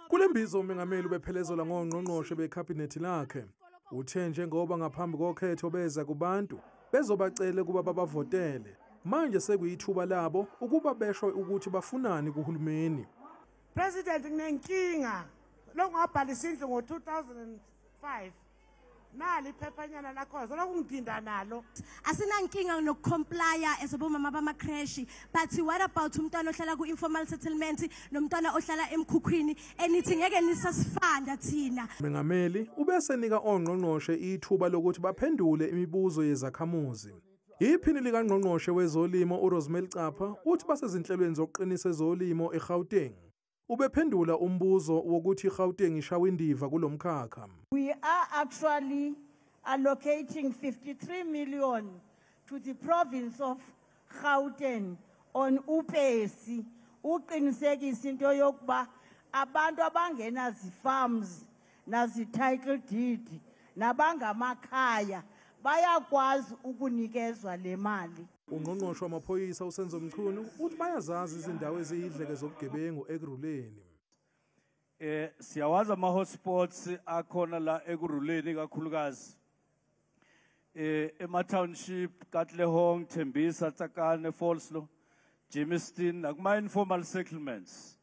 Kule mbizo umengameli ubephelezela ngongqongqoshe bekhabhinethi lakhe. Uthe njengoba ngaphambi kokhetho beza kubantu bezobacele kuba babavotele. Manje sekuyithuba labo ukuba besho ukuthi bafunani kuhulumeni. President nginenkinga lokungabhalisa indlu ngo-2005. Nali iphephanyana lakho lokungidinda nalo. Asinankinga nokucomplya ezobomama bamacrash, but what about umntwana ohlala ku-informal settlement nomntwana ohlala emkhukhwini enithi ngeke nisasifanda thina. Mengameli ubesenika ongqongqoshe ithuba lokuthi baphendule imibuzo yezakhamuzi. Iphini likangqongqoshe wezolimo uRosemary Capa uthi basezinhlelweni zokuqinisa ezolimo eGauteng. Ubephendula umbuzo wokuthi iGauteng ishawa indiva kulomkhakha. We are actually allocating 53 million to the province of Gauteng on upesi uqinisekisa into yokuba abantu abangena zi-farms nazi-title deed nabangamakhaya bayakwazi ukunikezwa le mali. Ungqongqoshe wamaphoyisa uSenzo Mchunu uthi bayazazi izindawo eziyidleke zobugebengu ekuruleni. Siyawazi ama-hotspots akhona la ekuruleni kakhulukazi. Ema-township, Katlehong, Tembisa, Tsakane, Folslo, Jamestown, nakuma-informal settlements.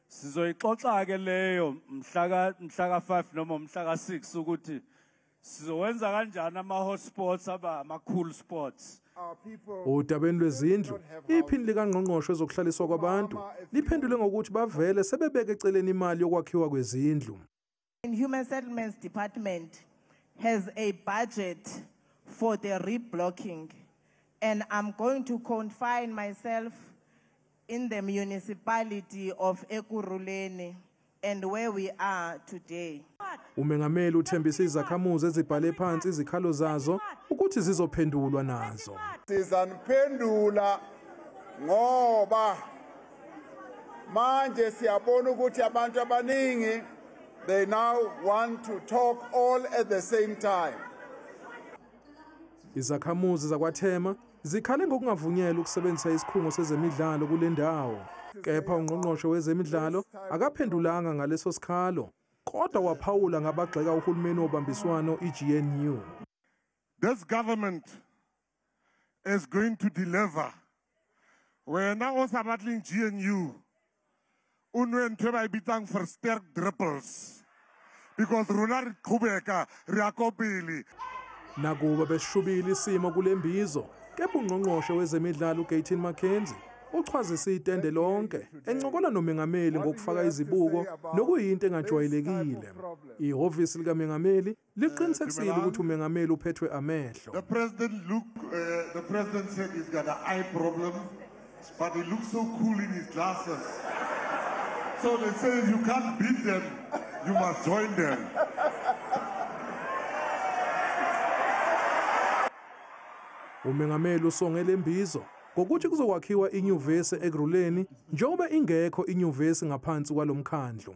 Sizoyixoxa-ke leyo mhlaka 5 noma mhlaka 6 ukuthi sizowenza kanjani ama-hotspots aba ama-cool spots. Udabeni lwezindlu, iphini likangqongqoshe ezokuhlaliswa kwabantu liphendule ngokuthi bavele sebebeke eceleni imali yokwakhiwa kwezindlu. The Human Settlements Department has a budget for the reblocking, and I'm going to confine myself in the municipality of Ekurhuleni and where we are today. Umengameli uthembisa izakhamuzi ezibhale phansi izikhalo zazo ukuthi zizophendulwa nazo. Sizaniphendula ngoba manje siyabona ukuthi abantu abaningi they now want to talk all at the same time. Izakhamuzi zakwaThema zikhale ngokungavunyelwa ukusebenzisa isikhungo sezemidlalo kule ndawo. Kepha ungqongqoshe wezemidlalo akaphendulanga ngaleso sikhalo. Kodwa waphawula ngabagxeka uhulumeni wobambiswano iGNU. This government is going to deliver. Wena osabatling GNU unwentwe bayibitang versterk dripples because rona re qhubeka re akopili. Nakuba besishubile isimo kule mbizo, kepha ungqongqoshe wezemidlalo uGayton McKenzie uchazisa itende lonke encokola nomengameli ngokufaka izibuko nokuyinto engajwayelekile. Ihhovisi likaMengameli liqinisekisile ukuthi umengameli uphethwe amehlo. The president said he's got an eye problem, but he looks so cool in his glasses. So they say if you can't beat them, you must join them. Umengameli usongele imbizo ngokuthi kuzokwakhiwa inyuvesi ekuruleni njengoba ingekho inyuvesi ngaphansi kwalomkhandlu.